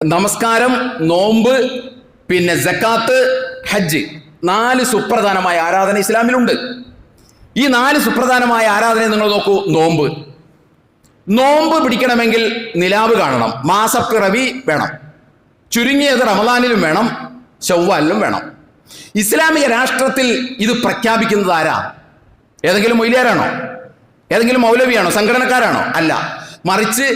നമസ്കാരം, നോമ്പ്, പിന്നെ സക്കാത്ത്, ഹജ്ജ്, 4 സുപ്രധാനമായ ആരാധന ഇസ്ലാമിലുണ്ട്. ഈ 4 സുപ്രധാനമായ ആരാധന നിങ്ങൾ നോക്കൂ. നോമ്പ് പിടിക്കണമെങ്കിൽ നിലാവ് കാണണം, മാസപ്പിറവി വേണം, ചുരുങ്ങിയത് റമദാനിലും വേണം, ശവ്വാലിലും വേണം. ഇസ്ലാമിക രാഷ്ട്രത്തിൽ ഇത് പ്രഖ്യാപിക്കുന്നത് ആരാ? ഏതെങ്കിലും മൊയ്ലിയാരാണോ? ഏതെങ്കിലും മൗലവിയാണോ? സംഘടനക്കാരാണോ? അല്ല, മറിച്ച്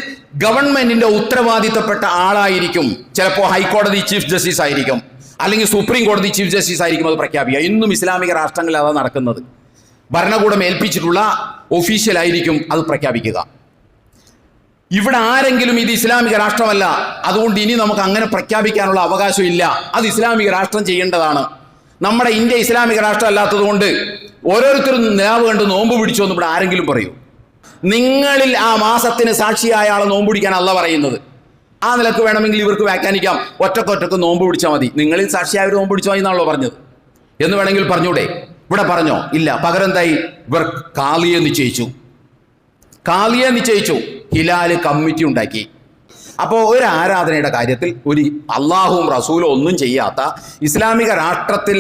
ഗവൺമെന്റിന്റെ ഉത്തരവാദിത്തപ്പെട്ട ആളായിരിക്കും. ചിലപ്പോൾ ഹൈക്കോടതി ചീഫ് ജസ്റ്റിസ് ആയിരിക്കും, അല്ലെങ്കിൽ സുപ്രീം കോടതി ചീഫ് ജസ്റ്റിസ് ആയിരിക്കും അത് പ്രഖ്യാപിക്കുക. ഇന്നും ഇസ്ലാമിക രാഷ്ട്രങ്ങളിൽ അതാണ് നടക്കുന്നത്. ഭരണകൂടം ഏൽപ്പിച്ചിട്ടുള്ള ഒഫീഷ്യൽ ആയിരിക്കും അത് പ്രഖ്യാപിക്കുക. ഇവിടെ ആരെങ്കിലും ഇത് ഇസ്ലാമിക രാഷ്ട്രമല്ല, അതുകൊണ്ട് ഇനി നമുക്ക് അങ്ങനെ പ്രഖ്യാപിക്കാനുള്ള അവകാശം ഇല്ല, അത് ഇസ്ലാമിക രാഷ്ട്രം ചെയ്യേണ്ടതാണ്. നമ്മുടെ ഇന്ത്യ ഇസ്ലാമിക രാഷ്ട്രം അല്ലാത്തത് കൊണ്ട് ഓരോരുത്തരും നിലാവ് കണ്ട് നോമ്പ് പിടിച്ചോ എന്ന് ഇവിടെ ആരെങ്കിലും പറയൂ? നിങ്ങളിൽ ആ മാസത്തിന് സാക്ഷിയായ ആളെ നോമ്പ് പിടിക്കാൻ അല്ല പറയുന്നത്. ആ നിലക്ക് വേണമെങ്കിൽ ഇവർക്ക് വ്യാഖ്യാനിക്കാം, ഒറ്റക്കൊറ്റക്ക് നോമ്പ് പിടിച്ചാൽ മതി, നിങ്ങളിൽ സാക്ഷിയായ ഒരു നോമ്പ് പിടിച്ചാൽ മതി എന്നാണല്ലോ പറഞ്ഞത് എന്ന് വേണമെങ്കിൽ പറഞ്ഞൂടെ? ഇവിടെ പറഞ്ഞോ? ഇല്ല. പകരം എന്തായി? ഇവർ കാളിയെ നിശ്ചയിച്ചു, ഹിലാല് കമ്മിറ്റി ഉണ്ടാക്കി. അപ്പോൾ ഒരു ആരാധനയുടെ കാര്യത്തിൽ ഒരു അള്ളാഹുവും റസൂലും ഒന്നും ചെയ്യാത്ത ഇസ്ലാമിക രാഷ്ട്രത്തിൽ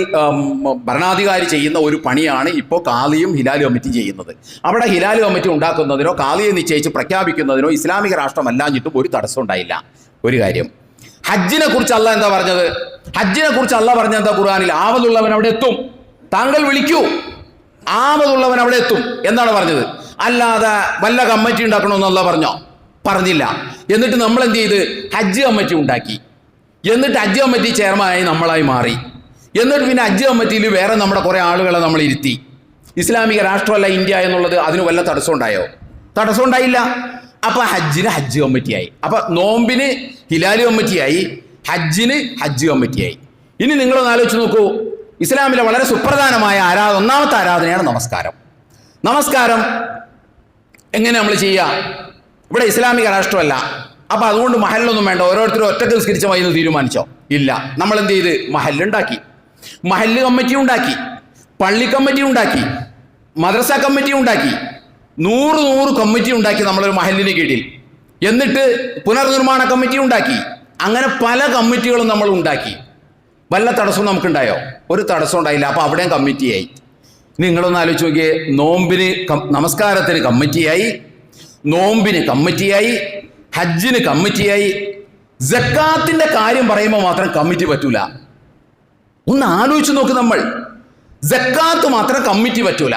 ഭരണാധികാരി ചെയ്യുന്ന ഒരു പണിയാണ് ഇപ്പോൾ കാളിയും ഹിലാല് കമ്മിറ്റി ചെയ്യുന്നത്. അവിടെ ഹിലാല് കമ്മിറ്റി ഉണ്ടാക്കുന്നതിനോ കാളിയെ നിശ്ചയിച്ച് പ്രഖ്യാപിക്കുന്നതിനോ ഇസ്ലാമിക രാഷ്ട്രമല്ലാഞ്ഞിട്ടും ഒരു തടസ്സം ഉണ്ടായില്ല. ഒരു കാര്യം, ഹജ്ജിനെ കുറിച്ച് അള്ളാഹ് എന്താ പറഞ്ഞത്? ഹജ്ജിനെ കുറിച്ച് അള്ളാഹ് പറഞ്ഞത് എന്താ? ഖുർആനിൽ ആവതുള്ളവൻ അവിടെ എത്തും, താങ്കൾ വിളിക്കൂ, ആവതുള്ളവൻ അവിടെ എത്തും എന്നാണ് പറഞ്ഞത്. അല്ലാതെ വല്ല കമ്മിറ്റി ഉണ്ടാക്കണമെന്ന് അള്ളാഹ് പറഞ്ഞോ? പറഞ്ഞില്ല. എന്നിട്ട് നമ്മൾ എന്ത് ചെയ്ത്? ഹജ്ജ് കമ്മിറ്റി ഉണ്ടാക്കി. എന്നിട്ട് ഹജ്ജ് കമ്മിറ്റി ചെയർമാനായി നമ്മളായി മാറി. എന്നിട്ട് പിന്നെ ഹജ്ജ് കമ്മിറ്റിയിൽ വേറെ നമ്മുടെ കുറേ ആളുകളെ നമ്മൾ ഇരുത്തി. ഇസ്ലാമിക രാഷ്ട്രമല്ല ഇന്ത്യ എന്നുള്ളത് അതിന് വല്ല തടസ്സം ഉണ്ടായോ? തടസ്സം ഉണ്ടായില്ല. അപ്പൊ ഹജ്ജിന് ഹജ്ജ് കമ്മിറ്റിയായി, അപ്പൊ നോമ്പിന് ഹിലാല് കമ്മിറ്റിയായി, ഹജ്ജിന് ഹജ്ജ് കമ്മിറ്റിയായി. ഇനി നിങ്ങളൊന്ന് ആലോചിച്ച് നോക്കൂ, ഇസ്ലാമിലെ വളരെ സുപ്രധാനമായ ഒന്നാമത്തെ ആരാധനയാണ് നമസ്കാരം. നമസ്കാരം എങ്ങനെ നമ്മൾ ചെയ്യുക? ഇവിടെ ഇസ്ലാമിക രാഷ്ട്രമല്ല, അപ്പൊ അതുകൊണ്ട് മഹല്ലൊന്നും വേണ്ട, ഓരോരുത്തരും ഒറ്റക്ക് നിസ്കരിച്ച മതി എന്ന് തീരുമാനിച്ചോ? ഇല്ല. നമ്മൾ എന്ത് ചെയ്ത്? മഹല്ലുണ്ടാക്കി, മഹല്ല് കമ്മിറ്റി ഉണ്ടാക്കി, പള്ളി കമ്മിറ്റി ഉണ്ടാക്കി, മദ്രസ കമ്മിറ്റി ഉണ്ടാക്കി, 100 കമ്മിറ്റി ഉണ്ടാക്കി നമ്മളൊരു മഹല്ലിന് കീഴിൽ. എന്നിട്ട് പുനർനിർമ്മാണ കമ്മിറ്റി ഉണ്ടാക്കി. അങ്ങനെ പല കമ്മിറ്റികളും നമ്മൾ ഉണ്ടാക്കി. വല്ല തടസ്സവും നമുക്കുണ്ടായോ? ഒരു തടസ്സം ഉണ്ടായില്ല. അപ്പൊ അവിടെയും കമ്മിറ്റിയായി. നിങ്ങളൊന്ന് ആലോചിച്ച് നോക്കിയേ, നമസ്കാരത്തിന് കമ്മിറ്റിയായി, നോമ്പിന് കമ്മിറ്റിയായി, ഹജ്ജിന് കമ്മിറ്റിയായി. സക്കാത്തിന്റെ കാര്യം പറയുമ്പോൾ മാത്രം കമ്മിറ്റി പറ്റൂല. ഒന്ന് ആലോചിച്ച് നോക്ക്, നമ്മൾ സക്കാത്ത് മാത്രം കമ്മിറ്റി പറ്റൂല.